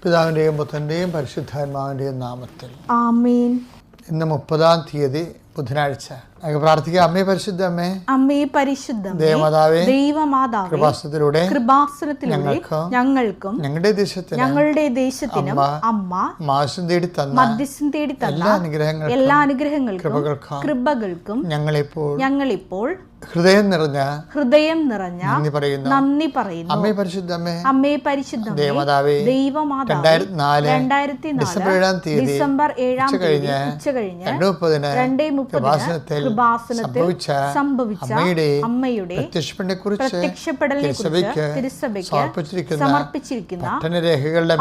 പിതാവിൻ്റെയും പുത്രൻ്റെയും പരിശുദ്ധാത്മാവിൻ്റെയും നാമത്തിൽ ആമേൻ. ഇന്ന് 30-ാം തീയതി ബുധനാഴ്ച. നമുക്ക് പ്രാർത്ഥിക്കാം. അമ്മേ പരിശുദ്ധ അമ്മേ, അമ്മേ പരിശുദ്ധ ദേവമാതാവേ, ദൈവമാതാവേ, കൃപാസനത്തിലൂടെ ഞങ്ങൾക്കും ഞങ്ങളുടെ ദേശത്തിനും അമ്മ മധ്യസ്ഥം തേടി തന്ന എല്ലാ അനുഗ്രഹങ്ങൾക്കും കൃപകൾക്കും ഞങ്ങളിപ്പോൾ ഹൃദയം നിറഞ്ഞ നന്ദി പറയുന്നു. അമ്മേ പരിശുദ്ധ ദേവമാതാവേ, 2004 ഡിസംബർ 7 ഉച്ചകഴിഞ്ഞ് 2:30 കൃപാസനത്തിൽ സംഭവിച്ച അമ്മയുടെ പ്രത്യക്ഷപ്പെടലിനെ കുറിച്ച് തിരുസഭയ്ക്ക് സമർപ്പിച്ചിരിക്കുന്ന പഠനരേഖകളുടെ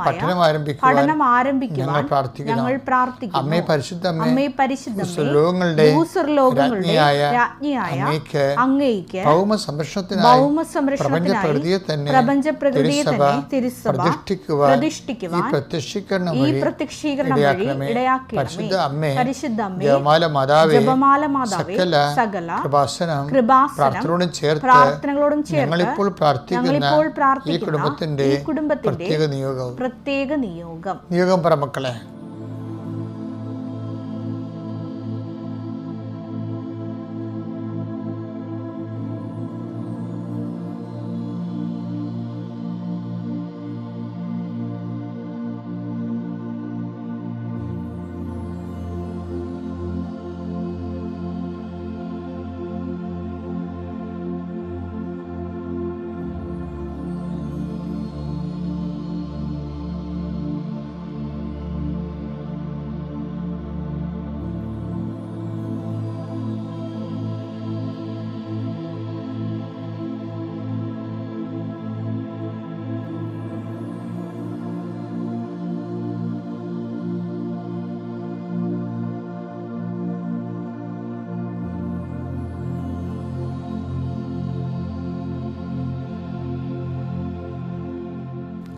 പഠനം ആരംഭിക്കുവാൻ ഞങ്ങൾ പ്രാർത്ഥിക്കുന്നു. അമ്മേ പരിശുദ്ധ ഭൂസ്വർലോകങ്ങളുടെ രാജ്ഞിയായ അങ്ങേയ്ക്ക് ഭൗമസംരക്ഷണത്തിനായി പ്രപഞ്ചപ്രകൃതിയെ തന്നെ തിരുസഭ പ്രതിഷ്ഠിക്കുവാൻ ഈ പ്രത്യക്ഷീകരണം വഴി ഇടയാക്കണമേ. പരിശുദ്ധ അമ്മേ, ജപമാല മാതാവേ, സകല കൃപാസനം പ്രാർത്ഥനകളോടും ചേർത്ത് ഞങ്ങളിപ്പോൾ പ്രാർത്ഥിക്കുന്ന ഈ കുടുംബത്തിന്റെ പ്രത്യേക നിയോഗം പറമക്കളെ.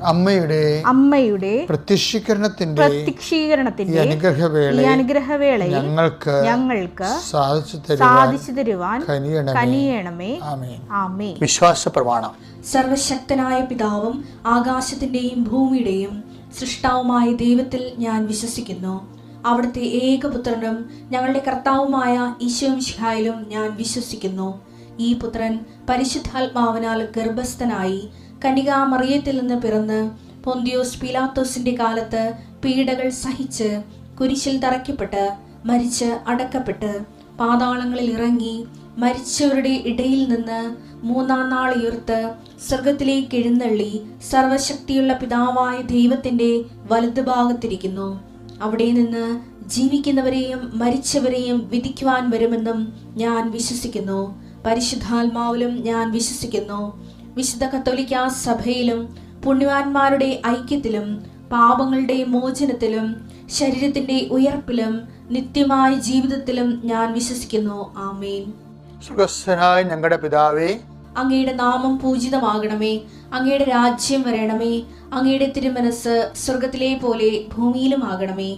അമ്മയുടെ പ്രത്യക്ഷീകരണത്തിന്റെ അനുഗ്രഹവേളയിൽ ഞങ്ങൾക്ക് സാധിച്ചു തരുവാൻ കനിയണമേ. ആമേൻ. വിശ്വാസ പ്രമാണം. സർവശക്തനായ പിതാവും ആകാശത്തിന്റെയും ഭൂമിയുടെയും സൃഷ്ടാവുമായ ദൈവത്തിൽ ഞാൻ വിശ്വസിക്കുന്നു. അവിടുത്തെ ഏകപുത്രനും ഞങ്ങളുടെ കർത്താവുമായ ഈശോമിശിഹായിലും ഞാൻ വിശ്വസിക്കുന്നു. ഈ പുത്രൻ പരിശുദ്ധാത്മാവിനാൽ ഗർഭസ്ഥനായി കന്യകാമറിയത്തിൽ നിന്ന് പിറന്ന് പൊന്തിയോസ് പീലാത്തോസിന്റെ കാലത്ത് പീഡകൾ സഹിച്ച് കുരിശിൽ തറയ്ക്കപ്പെട്ട് മരിച്ച് അടക്കപ്പെട്ട് പാതാളങ്ങളിൽ ഇറങ്ങി മരിച്ചവരുടെ ഇടയിൽ നിന്ന് 3-ാം നാൾ ഉയർത്ത് സ്വർഗത്തിലേക്ക് എഴുന്നള്ളി സർവശക്തിയുള്ള പിതാവായ ദൈവത്തിന്റെ വലതുഭാഗത്തിരിക്കുന്നു. അവിടെ നിന്ന് ജീവിക്കുന്നവരെയും മരിച്ചവരെയും വിധിക്കുവാൻ വരുമെന്നും ഞാൻ വിശ്വസിക്കുന്നു. പരിശുദ്ധാത്മാവിലും ഞാൻ വിശ്വസിക്കുന്നു. വിശുദ്ധ കത്തോലിക്കാ സഭയിലും പുണ്യവാന്മാരുടെ ഐക്യത്തിലും പാപങ്ങളുടെ മോചനത്തിലും ശരീരത്തിന്റെ ഉയർപ്പിലും നിത്യമായ ജീവിതത്തിലും ഞാൻ വിശ്വസിക്കുന്നു. ആമേൻ. സ്വർഗ്ഗസ്ഥനായ ഞങ്ങളുടെ പിതാവേ, അങ്ങയുടെ നാമം പൂജിതമാകണമേ. അങ്ങയുടെ രാജ്യം വരണമേ. അങ്ങയുടെ തിരുമനസ് സ്വർഗത്തിലെ പോലെ ഭൂമിയിലും ആകണമേ.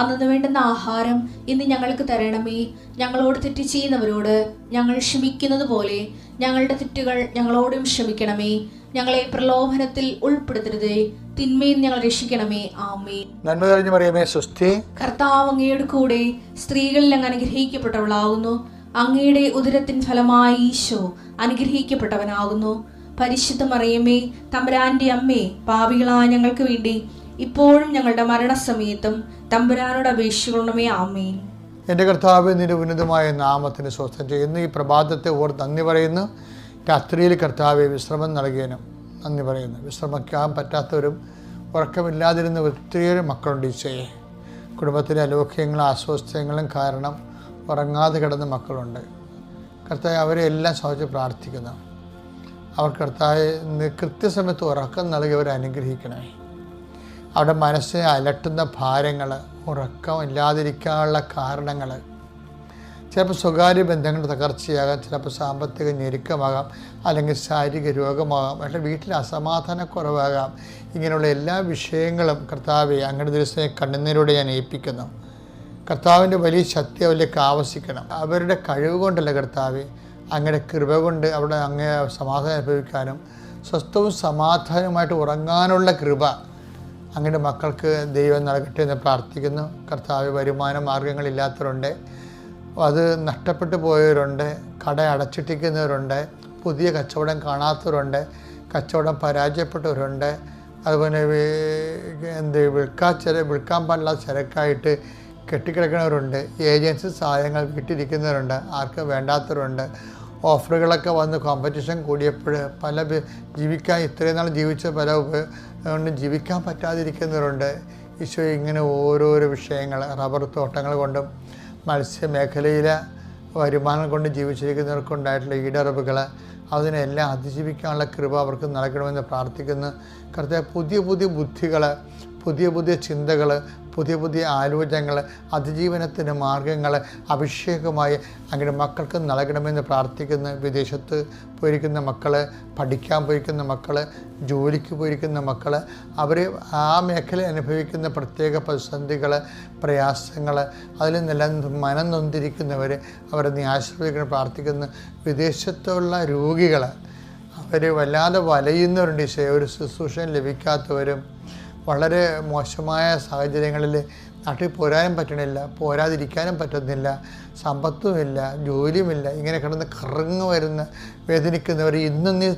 അന്നു വേണ്ടുന്ന ആഹാരം ഇന്ന് ഞങ്ങൾക്ക് തരണമേ. ഞങ്ങളോട് തെറ്റ് ചെയ്യുന്നവരോട് ഞങ്ങൾ ക്ഷമിക്കുന്നത് പോലെ ഞങ്ങളുടെ തെറ്റുകൾ ഞങ്ങളോടും ക്ഷമിക്കണമേ. ഞങ്ങളെ പ്രലോഭനത്തിൽ ഉൾപ്പെടുത്തരുതേ, തിന്മയിൽ ഞങ്ങൾ രക്ഷിക്കണമേ. ആമേൻ. നന്മ നിറഞ്ഞ മറിയമേ, സ്വസ്തി. കർത്താവ് അങ്ങയുടെ കൂടെ സ്ത്രീകളിൽ അങ്ങ് അനുഗ്രഹിക്കപ്പെട്ടവളാകുന്നു. അങ്ങയുടെ ഉദരത്തിൻ ഫലമായി ഈശോ അനുഗ്രഹിക്കപ്പെട്ടവനാകുന്നു. പരിശുദ്ധ മറിയമേ, തമ്പുരാന്റെ അമ്മേ, പാപികളായ ഞങ്ങൾക്ക് വേണ്ടി ഇപ്പോഴും ഞങ്ങളുടെ മരണസമയത്തും തമ്പുരാനോട് അപേക്ഷിക്കണമേ. ആമേൻ. എൻ്റെ കർത്താവ്, നിന്റെ ഉന്നതമായ നാമത്തിന് സ്വസ്ഥം ചെയ്യുന്നു. ഈ പ്രഭാതത്തെ ഓർത്ത് നന്ദി പറയുന്നു. രാത്രിയിൽ കർത്താവെ വിശ്രമം നൽകിയതിനും നന്ദി പറയുന്നു. വിശ്രമിക്കാൻ പറ്റാത്തവരും ഉറക്കമില്ലാതിരുന്ന ഒത്തിരിയേറെ മക്കളുണ്ട് ഈശോയെ. കുടുംബത്തിലെ അലോക്യങ്ങളും അസ്വസ്ഥങ്ങളും കാരണം ഉറങ്ങാതെ കിടന്ന മക്കളുണ്ട്. കർത്താവ് അവരെ എല്ലാം സഹിച്ച് പ്രാർത്ഥിക്കുന്നു. അവർ കർത്താവ് കൃത്യസമയത്ത് ഉറക്കം നൽകിയവരെ അനുഗ്രഹിക്കണമേ. അവരുടെ മനസ്സിനെ അലട്ടുന്ന ഭാരങ്ങൾ, ഉറക്കമില്ലാതിരിക്കാനുള്ള കാരണങ്ങൾ, ചിലപ്പോൾ സ്വകാര്യ ബന്ധങ്ങളുടെ തകർച്ചയാകാം, ചിലപ്പോൾ സാമ്പത്തിക ഞെരുക്കമാകാം, അല്ലെങ്കിൽ ശാരീരിക രോഗമാകാം, അല്ലെങ്കിൽ വീട്ടിൽ അസമാധാനക്കുറവാകാം. ഇങ്ങനെയുള്ള എല്ലാ വിഷയങ്ങളും കർത്താവെ അങ്ങയുടെ ദിവസത്തെ കണ്ണുനീരോടെ ഞാൻ ഏൽപ്പിക്കുന്നു. കർത്താവിൻ്റെ വലിയ ശക്തി അവരിലേക്ക് ആവശ്യിക്കണം. അവരുടെ കഴിവ് കൊണ്ടല്ല കർത്താവെ, അങ്ങയുടെ കൃപ കൊണ്ട് അവിടെ അങ്ങേ സമാധാനം അനുഭവിക്കാനും സ്വസ്ഥവും സമാധാനവുമായിട്ട് ഉറങ്ങാനുള്ള കൃപ അങ്ങയുടെ മക്കൾക്ക് ദൈവം നൽകട്ടെ എന്ന് പ്രാർത്ഥിക്കുന്നു. കർത്താവ്, വരുമാന മാർഗങ്ങളില്ലാത്തവരുണ്ട്, അത് നഷ്ടപ്പെട്ടു പോയവരുണ്ട്, കട അടച്ചിട്ടിരിക്കുന്നവരുണ്ട്, പുതിയ കച്ചവടം കാണാത്തവരുണ്ട്, കച്ചവടം പരാജയപ്പെട്ടവരുണ്ട്, അതുപോലെ വിൽക്കാൻ പാടില്ലാത്ത ചരക്കായിട്ട് കെട്ടിക്കിടക്കുന്നവരുണ്ട്, ഏജൻസി സഹായങ്ങൾ വീട്ടിലിരിക്കുന്നവരുണ്ട്, ആർക്കും വേണ്ടാത്തവരുണ്ട്, ഓഫറുകളൊക്കെ വന്ന് കോമ്പറ്റീഷൻ കൂടിയപ്പോൾ ജീവിക്കാൻ ഇത്രയും നാൾ ജീവിച്ച പല കൊണ്ട് ജീവിക്കാൻ പറ്റാതിരിക്കുന്നവരുണ്ട്. ഈശോ, ഇങ്ങനെ ഓരോരോ വിഷയങ്ങൾ, റബ്ബർ തോട്ടങ്ങൾ കൊണ്ടും മത്സ്യമേഖലയിലെ വരുമാനം കൊണ്ട് ജീവിച്ചിരിക്കുന്നവർക്കുണ്ടായിട്ടുള്ള ഈടറിവുകൾ, അതിനെല്ലാം അതിജീവിക്കാനുള്ള കൃപ അവർക്ക് നൽകണമെന്ന് പ്രാർത്ഥിക്കുന്നു. കർത്താവേ, പുതിയ പുതിയ ബുദ്ധികൾ, പുതിയ പുതിയ ചിന്തകൾ, പുതിയ പുതിയ ആലോചനകൾ, അതിജീവനത്തിൻ്റെ മാർഗങ്ങൾ അഭിഷേകമായി അങ്ങനെ മക്കൾക്ക് നൽകണമെന്ന് പ്രാർത്ഥിക്കുന്നു. വിദേശത്ത് പോയിരിക്കുന്ന മക്കൾ, പഠിക്കാൻ പോയിരിക്കുന്ന മക്കൾ, ജോലിക്ക് പോയിരിക്കുന്ന മക്കൾ, അവർ ആ മേഖല അനുഭവിക്കുന്ന പ്രത്യേക പ്രതിസന്ധികൾ, പ്രയാസങ്ങൾ, അതിൽ നിന്നെല്ലാം മനം നൊന്തിരിക്കുന്നവർ അവരെ നീ ആശീർവദിക്കണം പ്രാർത്ഥിക്കുന്നു. വിദേശത്തുള്ള രോഗികൾ, അവർ വല്ലാതെ വലയുന്നവരുണ്ട്. ഒരു ശുശ്രൂഷയും ലഭിക്കാത്തവരും, വളരെ മോശമായ സാഹചര്യങ്ങളിൽ നാട്ടിൽ പോരാനും പറ്റണില്ല, പോരാതിരിക്കാനും പറ്റുന്നില്ല, സമ്പത്തുമില്ല, ജോലിയുമില്ല, ഇങ്ങനെ കിടന്ന് കറങ്ങി വരുന്ന വേദനിക്കുന്നവർ, ഇന്നും നീ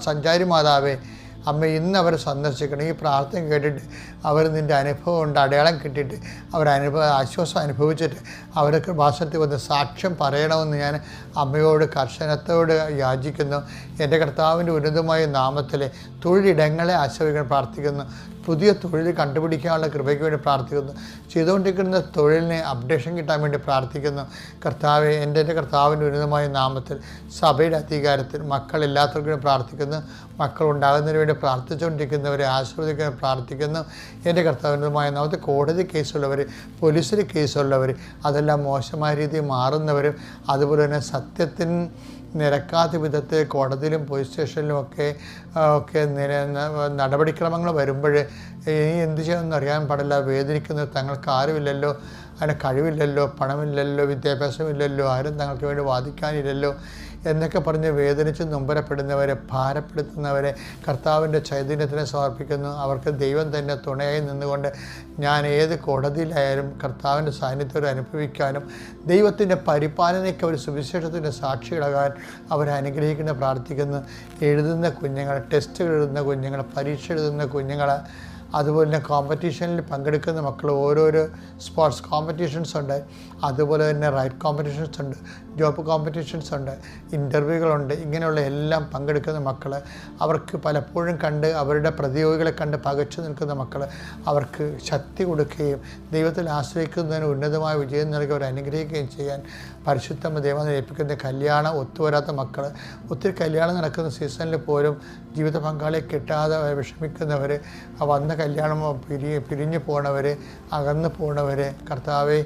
സഞ്ചാരി മാതാവേ അമ്മ, ഇന്ന് അവരെ സന്ദർശിക്കണം. ഈ പ്രാർത്ഥന കേട്ടിട്ട് അവർ നിൻ്റെ അനുഭവം കൊണ്ട് അടയാളം കിട്ടിയിട്ട് ആശ്വാസം അനുഭവിച്ചിട്ട് അവരൊക്കെ ഭാഷത്തിൽ വന്ന് സാക്ഷ്യം പറയണമെന്ന് ഞാൻ അമ്മയോട് കർശനത്തോട് യാചിക്കുന്നു. എൻ്റെ കർത്താവിൻ്റെ ഉന്നതമായ നാമത്തിൽ തൊഴിലിടങ്ങളെ ആശ്രയിക്കാൻ പ്രാർത്ഥിക്കുന്നു. പുതിയ തൊഴിൽ കണ്ടുപിടിക്കാനുള്ള കൃപയ്ക്ക് വേണ്ടി പ്രാർത്ഥിക്കുന്നു. ചെയ്തുകൊണ്ടിരിക്കുന്ന തൊഴിലിന് അപ്ഡേഷൻ കിട്ടാൻ വേണ്ടി പ്രാർത്ഥിക്കുന്നു. കർത്താവെ, എൻ്റെ കർത്താവിൻ്റെ ഉന്നതമായ നാമത്തിൽ സഭയുടെ അധികാരത്തിൽ മക്കളില്ലാത്തവർക്ക് പ്രാർത്ഥിക്കുന്നു. മക്കൾ ഉണ്ടാകുന്നതിന് വേണ്ടി പ്രാർത്ഥിച്ചുകൊണ്ടിരിക്കുന്നവരെ ആശീർവദിക്കാൻ പ്രാർത്ഥിക്കുന്നു. എൻ്റെ കർത്താവിൻ്റെതുമായ നാമത്തിൽ കോടതി കേസുള്ളവർ, പോലീസിൽ കേസുള്ളവർ, അതെല്ലാം മോശമായ രീതിയിൽ മാറുന്നവരും, അതുപോലെ തന്നെ സത്യത്തിന് നിരക്കാത്ത വിധത്തിൽ കോടതിയിലും പോലീസ് സ്റ്റേഷനിലും ഒക്കെ നടപടിക്രമങ്ങൾ വരുമ്പോൾ ഇനി എന്ത് ചെയ്യുമെന്ന് അറിയാൻ പാടില്ല. വേദനിക്കുന്നത് തങ്ങൾക്ക് ആരുമില്ലല്ലോ, അതിന് കഴിവില്ലല്ലോ, പണമില്ലല്ലോ, വിദ്യാഭ്യാസമില്ലല്ലോ, ആരും തങ്ങൾക്ക് വേണ്ടി വാദിക്കാനില്ലല്ലോ എന്നൊക്കെ പറഞ്ഞ് വേദനിച്ച് നൊമ്പരപ്പെടുന്നവരെ, ഭാരപ്പെടുത്തുന്നവരെ കർത്താവിൻ്റെ ചൈതന്യത്തിനെ സമർപ്പിക്കുന്നു. അവർക്ക് ദൈവം തന്നെ തുണയായി നിന്നുകൊണ്ട് ഞാൻ ഏത് കോടതിയിലായാലും കർത്താവിൻ്റെ സാന്നിധ്യം അനുഭവിക്കാനും ദൈവത്തിൻ്റെ പരിപാലനയ്ക്ക് അവർ സുവിശേഷത്തിൻ്റെ സാക്ഷികളാകാൻ അവരെ അനുഗ്രഹിക്കുന്ന പ്രാർത്ഥിക്കുന്നു. എഴുതുന്ന കുഞ്ഞുങ്ങൾ, ടെസ്റ്റുകൾ എഴുതുന്ന കുഞ്ഞുങ്ങൾ, പരീക്ഷ എഴുതുന്ന കുഞ്ഞുങ്ങൾ, അതുപോലെ തന്നെ കോമ്പറ്റീഷനിൽ പങ്കെടുക്കുന്ന മക്കൾ, ഓരോരോ സ്പോർട്സ് കോമ്പറ്റീഷൻസ് ഉണ്ട്, അതുപോലെ തന്നെ റൈറ്റ് കോമ്പറ്റീഷൻസ് ഉണ്ട്, ജോബ് കോമ്പറ്റീഷൻസ് ഉണ്ട്, ഇൻ്റർവ്യൂകളുണ്ട്. ഇങ്ങനെയുള്ള എല്ലാം പങ്കെടുക്കുന്ന മക്കൾ, അവർക്ക് പലപ്പോഴും കണ്ട് അവരുടെ പ്രതിയോഗികളെ കണ്ട് പകച്ചു നിൽക്കുന്ന മക്കൾ, അവർക്ക് ശക്തി കൊടുക്കുകയും ദൈവത്തിൽ ആശ്രയിക്കുന്നതിന് ഉന്നതമായ വിജയം നൽകി അവർ അനുഗ്രഹിക്കുകയും ചെയ്യാൻ പരിശുദ്ധ ദൈവം ഏൽപ്പിക്കുന്ന കല്യാണം ഒത്തുവരാത്ത മക്കൾ, ഒത്തിരി കല്യാണം നടക്കുന്ന സീസണിൽ പോലും ജീവിത പങ്കാളിയെ കിട്ടാതെ വിഷമിക്കുന്നവർ, വന്ന കല്യാണം പിരിഞ്ഞു പോണവർ, അകന്നു പോണവർ, കർത്താവെ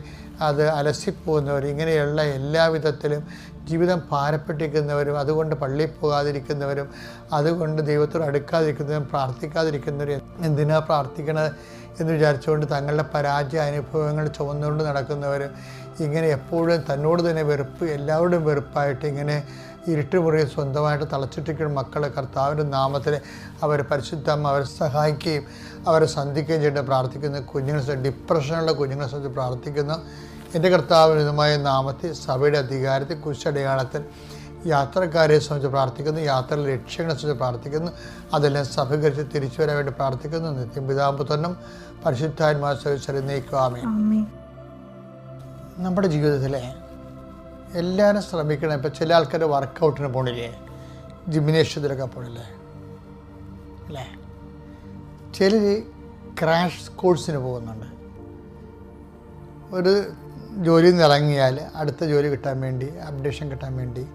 അത് അലസിപ്പോകുന്നവർ, ഇങ്ങനെയുള്ള എല്ലാവിധത്തിലും ജീവിതം ഭാരപ്പെട്ടിരിക്കുന്നവരും, അതുകൊണ്ട് പള്ളിയിൽ പോകാതിരിക്കുന്നവരും, അതുകൊണ്ട് ദൈവത്തോട് അടുക്കാതിരിക്കുന്നവരും, പ്രാർത്ഥിക്കാതിരിക്കുന്നവരും, എന്തിനാ പ്രാർത്ഥിക്കണത് എന്ന് വിചാരിച്ചുകൊണ്ട് തങ്ങളുടെ പരാജയ അനുഭവങ്ങൾ ചുമന്നുകൊണ്ട് നടക്കുന്നവരും, ഇങ്ങനെ എപ്പോഴും തന്നോട് തന്നെ വെറുപ്പ്, എല്ലാവരുടെയും വെറുപ്പായിട്ട് ഇങ്ങനെ ഇരുട്ടുമുറിയിൽ സ്വന്തമായിട്ട് തളച്ചിട്ടിരിക്കുന്ന മക്കളെ കർത്താവിൻ്റെ നാമത്തിൽ അവർ പരിശുദ്ധം അവരെ സഹായിക്കുകയും അവരെ സന്ധിക്കുകയും ചെയ്തിട്ട് പ്രാർത്ഥിക്കുന്നു. കുഞ്ഞുങ്ങളെ, ഡിപ്രഷനുള്ള കുഞ്ഞുങ്ങളെ സംബന്ധിച്ച് പ്രാർത്ഥിക്കുന്നു. എൻ്റെ കർത്താവിനുമായ നാമത്തിൽ സഭയുടെ അധികാരത്തിൽ കുരിശടയാളത്തിൽ യാത്രക്കാരെ സംബന്ധിച്ച് പ്രാർത്ഥിക്കുന്നു. യാത്രയിലെ ലക്ഷ്യങ്ങളെ സംബന്ധിച്ച് പ്രാർത്ഥിക്കുന്നു. അതെല്ലാം സഭകരിച്ച് തിരിച്ചു വരാൻ വേണ്ടി പ്രാർത്ഥിക്കുന്നു. നിത്യം പിതാപുത്രനും പരിശുദ്ധാത്മാ നയിക്കുവാമേ. നമ്മുടെ ജീവിതത്തിലെ എല്ലാവരും ശ്രമിക്കണം. ഇപ്പം ചില ആൾക്കാർ വർക്കൗട്ടിന് പോണില്ലേ, ജിംനേഷ്യത്തിലൊക്കെ പോണില്ലേ അല്ലേ, ചിലർ ക്രാഷ് കോഴ്സിന് പോകുന്നുണ്ട്. ഒരു ജോലിയിൽ നിന്ന് ഇറങ്ങിയാൽ അടുത്ത ജോലി കിട്ടാൻ വേണ്ടി, അപ്ഡേഷൻ കിട്ടാൻ വേണ്ടി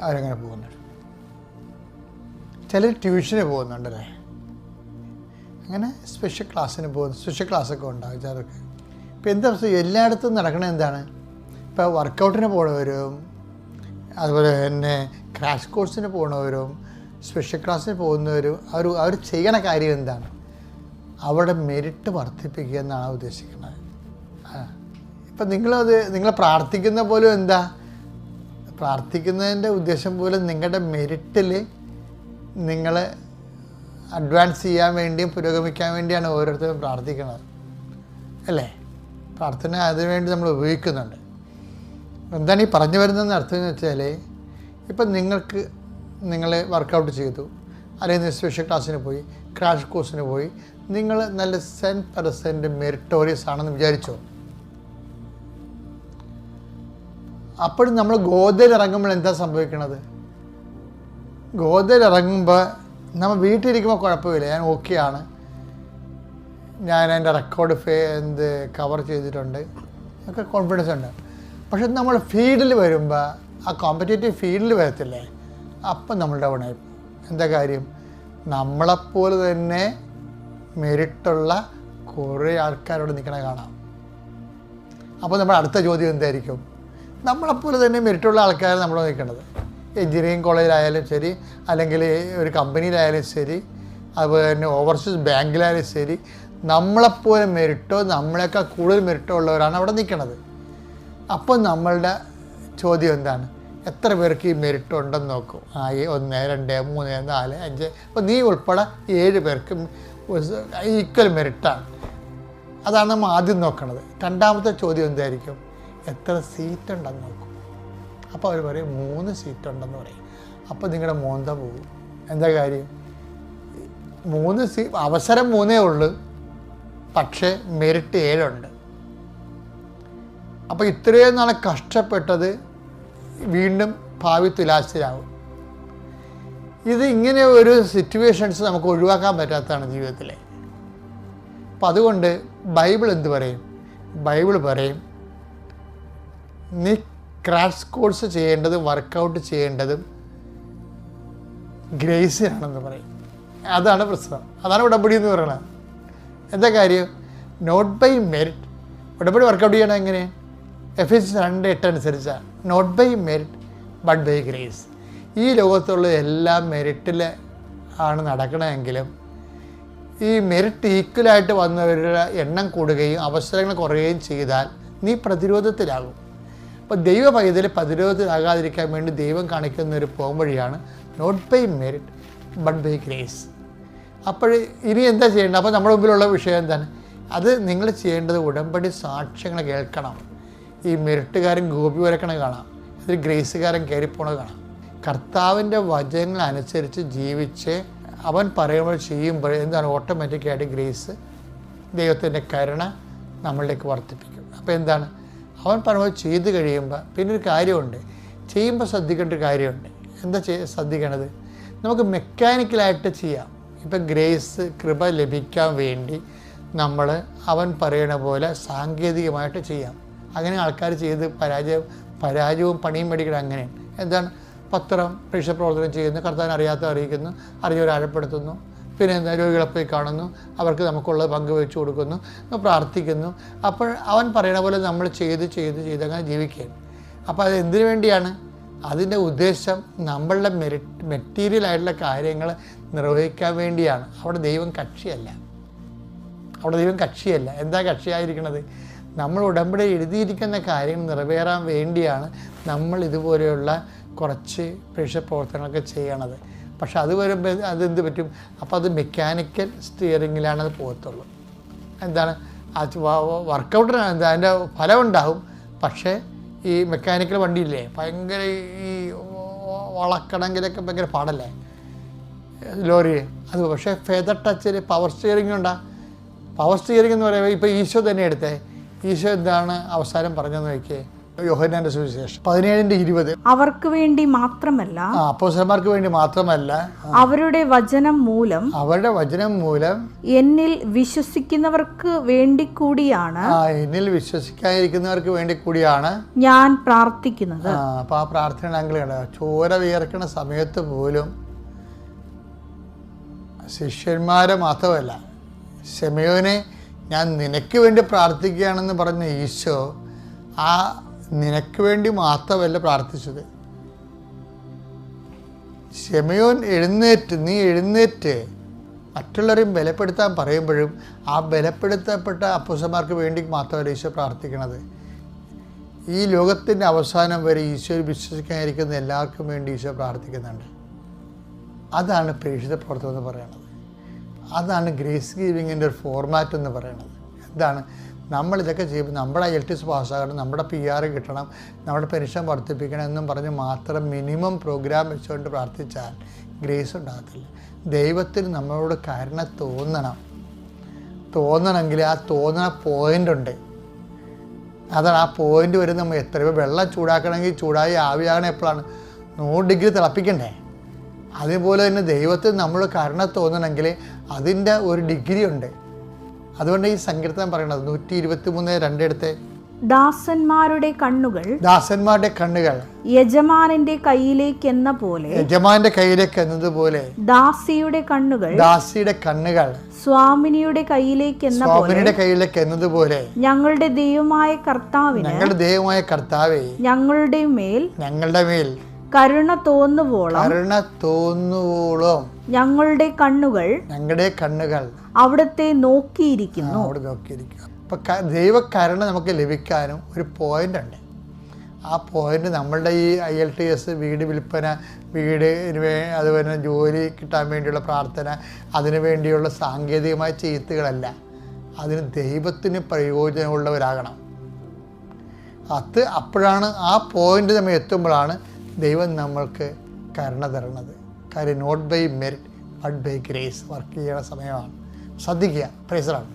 അവരങ്ങനെ പോകുന്നുണ്ട്. ചിലർ ട്യൂഷന് പോകുന്നുണ്ടല്ലേ, അങ്ങനെ സ്പെഷ്യൽ ക്ലാസ്സിന് പോകുന്നു. സ്പെഷ്യൽ ക്ലാസ്സൊക്കെ ഉണ്ടാകും ചിലർക്ക്. ഇപ്പം എന്താ എല്ലായിടത്തും നടക്കണത് എന്താണ്? ഇപ്പോൾ വർക്കൗട്ടിന് പോണവരും, അതുപോലെ തന്നെ ക്രാഷ് കോഴ്സിന് പോണവരും, സ്പെഷ്യൽ ക്ലാസ്സിന് പോകുന്നവരും അവർ ചെയ്യണ കാര്യം എന്താണ്? അവരുടെ മെരിറ്റ് വർദ്ധിപ്പിക്കുക എന്നാണ് ഉദ്ദേശിക്കുന്നത്. ഇപ്പം നിങ്ങൾ പ്രാർത്ഥിക്കുന്ന പോലും എന്താ? പ്രാർത്ഥിക്കുന്നതിൻ്റെ ഉദ്ദേശം പോലും നിങ്ങളുടെ മെരിറ്റിൽ നിങ്ങൾ അഡ്വാൻസ് ചെയ്യാൻ വേണ്ടിയും പുരോഗമിക്കാൻ വേണ്ടിയാണ് ഓരോരുത്തരും പ്രാർത്ഥിക്കുന്നത് അല്ലേ? പ്രാർത്ഥന അതിനുവേണ്ടി നമ്മൾ ഉപയോഗിക്കുന്നുണ്ട്. എന്താണ് ഈ പറഞ്ഞു വരുന്നതെന്ന് അർത്ഥം എന്ന് വെച്ചാൽ, ഇപ്പം നിങ്ങൾ വർക്കൗട്ട് ചെയ്തു, അല്ലെങ്കിൽ സ്പെഷ്യൽ ക്ലാസ്സിന് പോയി, ക്രാഷ് കോഴ്സിന് പോയി, നിങ്ങൾ നല്ല 100% മെറിറ്റോറിയസ് ആണെന്ന് വിചാരിച്ചോ. അപ്പോഴും നമ്മൾ ഗോതയിൽ ഇറങ്ങുമ്പോൾ എന്താ സംഭവിക്കണത്? ഗോതയിൽ ഇറങ്ങുമ്പോൾ നമ്മൾ വീട്ടിലിരിക്കുമ്പോൾ കുഴപ്പമില്ല, ഞാൻ ഓക്കെയാണ്, ഞാൻ എൻ്റെ റെക്കോർഡ് കവർ ചെയ്തിട്ടുണ്ട്, ഒക്കെ കോൺഫിഡൻസ് ഉണ്ട്. പക്ഷെ നമ്മൾ ഫീൽഡിൽ വരുമ്പോൾ, ആ കോമ്പറ്റേറ്റീവ് ഫീൽഡിൽ വരത്തില്ലേ, അപ്പം നമ്മൾ ഡൗൺ ആയി. എന്താ കാര്യം? നമ്മളെപ്പോലെ തന്നെ മെറിറ്റുള്ള കുറേ ആൾക്കാരോട് നിൽക്കണ കാണാം. അപ്പോൾ നമ്മുടെ അടുത്ത ചോദ്യം എന്തായിരിക്കും? നമ്മളെപ്പോലെ തന്നെ മെറിറ്റുള്ള ആൾക്കാർ നമ്മൾ നിൽക്കേണ്ടത്. എഞ്ചിനീയറിംഗ് കോളേജിലായാലും ശരി, അല്ലെങ്കിൽ ഒരു കമ്പനിയിലായാലും ശരി, അതുപോലെ തന്നെ ഓവർസീസ് ബാങ്കിലായാലും ശരി, നമ്മളെപ്പോലെ മെറിറ്റോ നമ്മളെക്കാൾ കൂടുതൽ മെറിറ്റോ ഉള്ളവരാണ് അവിടെ നിൽക്കുന്നത്. അപ്പോൾ നമ്മളുടെ ചോദ്യം എന്താണ്? എത്ര പേർക്ക് ഈ മെറിറ്റ് ഉണ്ടെന്ന് നോക്കും. 1, 2, 3, 4, 5, അപ്പോൾ നീ ഉൾപ്പെടെ 7 പേർക്ക് ഈക്വൽ മെറിറ്റാണ്. അതാണ് നമ്മൾ ആദ്യം നോക്കണത്. രണ്ടാമത്തെ ചോദ്യം എന്തായിരിക്കും? എത്ര സീറ്റ് ഉണ്ടെന്ന് നോക്കും. അപ്പോൾ അവർ പറയും 3 സീറ്റ് ഉണ്ടെന്ന് പറയും. അപ്പോൾ നിങ്ങളുടെ മോന്ത പോകും. എന്താ കാര്യം? 3 അവസരം 3 ഉള്ളൂ, പക്ഷേ മെറിറ്റ് 7 ഉണ്ട്. അപ്പോൾ ഇത്രയും നാളെ കഷ്ടപ്പെട്ടത് വീണ്ടും ഭാവി തുലാസിലാവും. ഇങ്ങനെ ഒരു സിറ്റുവേഷൻസ് നമുക്ക് ഒഴിവാക്കാൻ പറ്റാത്തതാണ് ജീവിതത്തിലെ. അപ്പം അതുകൊണ്ട് ബൈബിൾ എന്ത് പറയും? ബൈബിൾ പറയും, നീ ക്രാഷ് കോഴ്സ് ചെയ്യേണ്ടതും വർക്കൗട്ട് ചെയ്യേണ്ടതും ഗ്രേസിനാണെന്ന് പറയും. അതാണ് പ്രശ്നം. അതാണ് ഉടമ്പടി എന്ന് പറയുന്നത്. എന്താ കാര്യം? Not by merit. ഉടമ്പടി വർക്കൗട്ട് ചെയ്യണം എങ്ങനെ? എഫെസ്യസ് 2:8 അനുസരിച്ചാണ്. Not by merit but by grace. ഈ ലോകത്തുള്ള എല്ലാ മെറിറ്റിൽ ആണ് നടക്കണമെങ്കിലും ഈ മെറിറ്റ് ഈക്വലായിട്ട് വന്നവരുടെ എണ്ണം കൂടുകയും അവസരങ്ങൾ കുറയുകയും ചെയ്താൽ നീ പ്രതിരോധത്തിലാകും. അപ്പോൾ ദൈവ പൈതൽ പ്രതിരോധത്തിലാകാതിരിക്കാൻ വേണ്ടി ദൈവം കാണിക്കുന്ന ഒരു പോംവഴിയാണ് not by merit but by grace. അപ്പോൾ ഇനി എന്താ ചെയ്യേണ്ടത്? അപ്പോൾ നമ്മുടെ മുമ്പിലുള്ള വിഷയം എന്താണ്? അത് നിങ്ങൾ ചെയ്യേണ്ടത് ഉടമ്പടി സാക്ഷ്യങ്ങൾ കേൾക്കണം. ഈ മെറിറ്റുകാരൻ ഗോപി വരക്കണ കാണാം, ഇതിൽ ഗ്രേസുകാരൻ കയറിപ്പോണത് കാണാം. കർത്താവിൻ്റെ വചനങ്ങൾ അനുസരിച്ച് ജീവിച്ച് അവൻ പറയുമ്പോൾ ചെയ്യുമ്പോൾ എന്താണ്? ഓട്ടോമാറ്റിക്കായിട്ട് ഗ്രേസ്, ദൈവത്തിൻ്റെ കരുണ നമ്മളിലേക്ക് വർദ്ധിപ്പിക്കും. അപ്പോൾ എന്താണ്? അവൻ പറയുമ്പോൾ ചെയ്ത് കഴിയുമ്പോൾ പിന്നെ ഒരു കാര്യമുണ്ട്, ചെയ്യുമ്പോൾ ശ്രദ്ധിക്കേണ്ട ഒരു കാര്യമുണ്ട്. എന്താ ശ്രദ്ധിക്കണത്? നമുക്ക് മെക്കാനിക്കലായിട്ട് ചെയ്യാം. ഇപ്പം ഗ്രേസ് കൃപ ലഭിക്കാൻ വേണ്ടി നമ്മൾ അവൻ പറയണ പോലെ സാങ്കേതികമായിട്ട് ചെയ്യാം. അങ്ങനെ ആൾക്കാർ ചെയ്ത് പരാജയവും പണിയും മേടിക്കണം. അങ്ങനെ എന്താണ്? പത്രം പ്രേക്ഷിതപ്രവർത്തനം ചെയ്യുന്നു, കർത്താവിനെ അറിയാത്ത അറിയിക്കുന്നു, അറിഞ്ഞവരെ ആഴപ്പെടുത്തുന്നു, പിന്നെ എന്താ രോഗികളെ പോയി കാണുന്നു, അവർക്ക് നമുക്കുള്ളത് പങ്കുവെച്ചു കൊടുക്കുന്നു, പ്രാർത്ഥിക്കുന്നു. അപ്പോൾ അവൻ പറയണ പോലെ നമ്മൾ ചെയ്ത് അങ്ങനെ ജീവിക്കുകയാണ്. അപ്പോൾ അത് എന്തിനു വേണ്ടിയാണ്? അതിൻ്റെ ഉദ്ദേശം നമ്മളുടെ മെറ്റീരിയലായിട്ടുള്ള കാര്യങ്ങൾ നിർവഹിക്കാൻ വേണ്ടിയാണ്. അവിടെ ദൈവം കക്ഷിയല്ല. എന്താ കക്ഷിയായിരിക്കണത്? നമ്മൾ ഉടമ്പടി എഴുതിയിരിക്കുന്ന കാര്യങ്ങൾ നിറവേറാൻ വേണ്ടിയാണ് നമ്മൾ ഇതുപോലെയുള്ള കുറച്ച് പ്രേക്ഷിതപ്രവർത്തനങ്ങളൊക്കെ ചെയ്യണത്. പക്ഷെ അത് വരുമ്പോൾ അതെന്ത് പറ്റും? അപ്പോൾ അത് മെക്കാനിക്കൽ സ്റ്റിയറിങ്ങിലാണ് അത് പോകത്തുള്ളൂ. എന്താണ്? വർക്കൗട്ടിന് അതിൻ്റെ ഫലം ഉണ്ടാവും. പക്ഷേ ഈ മെക്കാനിക്കൽ വണ്ടിയില്ലേ, ഭയങ്കര ഈ വളക്കണമെങ്കിലൊക്കെ ഭയങ്കര പാടല്ലേ ലോറി. അത് പക്ഷേ ഫെദർ ടച്ചിൽ പവർ സ്റ്റിയറിംഗ് ഉണ്ടാ. പവർ സ്റ്റിയറിംഗ് എന്ന് പറയുമ്പോൾ ഇപ്പോൾ ഈശോ തന്നെ എടുത്തേ. ഈശോ എന്താണ് അവസാനം പറഞ്ഞതെന്ന് നോക്കിയേ? യോഹന്നാന്റെ സുവിശേഷം 17:20. അവർക്ക് വേണ്ടി മാത്രമല്ല, അപ്പോസ്തലന്മാർക്ക് വേണ്ടി മാത്രമല്ല, അവരുടെ വചനം മൂലം എന്നിൽ വിശ്വസിക്കുന്നവർക്ക് വേണ്ടി കൂടിയാണ് എന്നിൽ വിശ്വസിക്കാതിരിക്കുന്നവർക്ക് വേണ്ടി കൂടിയാണ് ഞാൻ പ്രാർത്ഥിക്കുന്നത്. അപ്പോൾ ആ പ്രാർത്ഥന ഞങ്ങൾ ചോര വിയർക്കണ സമയത്ത് പോലും ശിഷ്യന്മാരെ മാത്രമല്ല, ശമയോനെ ഞാൻ നിനക്ക് വേണ്ടി പ്രാർത്ഥിക്കുകയാണെന്ന് പറഞ്ഞ ഈശോ ആ നിനക്ക് വേണ്ടി മാത്രമല്ല പ്രാർത്ഥിച്ചത്. ശമയോൻ നീ എഴുന്നേറ്റ് മറ്റുള്ളവരെയും ബലപ്പെടുത്താൻ പറയുമ്പോഴും ആ ബലപ്പെടുത്തപ്പെട്ട അപ്പോസ്തലന്മാർക്ക് വേണ്ടി മാത്രമല്ല ഈശോ പ്രാർത്ഥിക്കണത്. ഈ ലോകത്തിൻ്റെ അവസാനം വരെ ഈശോയിൽ വിശ്വസിക്കാനിരിക്കുന്ന എല്ലാവർക്കും വേണ്ടി ഈശോ പ്രാർത്ഥിക്കുന്നുണ്ട്. അതാണ് പ്രേക്ഷിത പ്രവർത്തനം എന്ന് പറയുന്നത്. അതാണ് ഗ്രേസ് ഗീവിങ്ങിൻ്റെ ഒരു ഫോർമാറ്റ് എന്ന് പറയുന്നത്. എന്താണ്? നമ്മളിതൊക്കെ ചെയ്യുമ്പോൾ നമ്മുടെ IELTS പാസ്സാകണം, നമ്മുടെ PR കിട്ടണം, നമ്മുടെ പെൻഷൻ വർദ്ധിപ്പിക്കണം എന്നും പറഞ്ഞ് മാത്രം മിനിമം പ്രോഗ്രാം വെച്ചുകൊണ്ട് പ്രാർത്ഥിച്ചാൽ ഗ്രേസ് ഉണ്ടാകത്തില്ല. ദൈവത്തിന് നമ്മളോട് കരുണ തോന്നണമെങ്കിൽ ആ തോന്നണ പോയിൻ്റ് ഉണ്ട്. അതാണ് ആ പോയിൻ്റ് വരെ നമ്മൾ എത്രയോ വെള്ളം ചൂടാക്കണമെങ്കിൽ ചൂടായി ആവിയാകണം എപ്പോഴാണ്? 100 ഡിഗ്രി തിളപ്പിക്കണ്ടേ? അതേപോലെ തന്നെ ദൈവത്തിന് നമ്മൾ കരുണ തോന്നണമെങ്കിൽ അതിൻ്റെ ഒരു ഡിഗ്രി ഉണ്ട്. അതുകൊണ്ട് ഈ സങ്കീർത്തനം പറയണത് 123:2 എടുത്ത്, ദാസന്മാരുടെ കണ്ണുകൾ യജമാനന്റെ കയ്യിലേക്ക് എന്നതുപോലെ ദാസിയുടെ കണ്ണുകൾ സ്വാമിനിയുടെ കയ്യിലേക്ക് എന്നതുപോലെ ഞങ്ങളുടെ ദൈവമായ കർത്താവേ ഞങ്ങളുടെ മേൽ കരുണ തോന്നുവോളം ഞങ്ങളുടെ കണ്ണുകൾ അവിടുത്തെ നോക്കിയിരിക്കുന്നു. അപ്പം ദൈവകരുണ നമുക്ക് ലഭിക്കാനും ഒരു പോയിന്റ് ഉണ്ട്. ആ പോയിന്റ് നമ്മളുടെ ഈ IELTS, വീട് വിൽപ്പന, അതുപോലെ ജോലി കിട്ടാൻ വേണ്ടിയുള്ള പ്രാർത്ഥന, അതിനു വേണ്ടിയുള്ള സാങ്കേതികമായ ചെയ്ത്തുകളല്ല. അതിന് ദൈവത്തിന് പ്രയോജനമുള്ളവരാകണം. അപ്പോഴാണ് ആ പോയിന്റ് നമ്മൾ എത്തുമ്പോഴാണ് ദൈവം നമ്മൾക്ക് കരുണ തരുന്നത്. കാര്യം not by merit but by grace work ചെയ്യുന്ന സമയമാണ്. ശ്രദ്ധിക്കുക. Praise the Lord.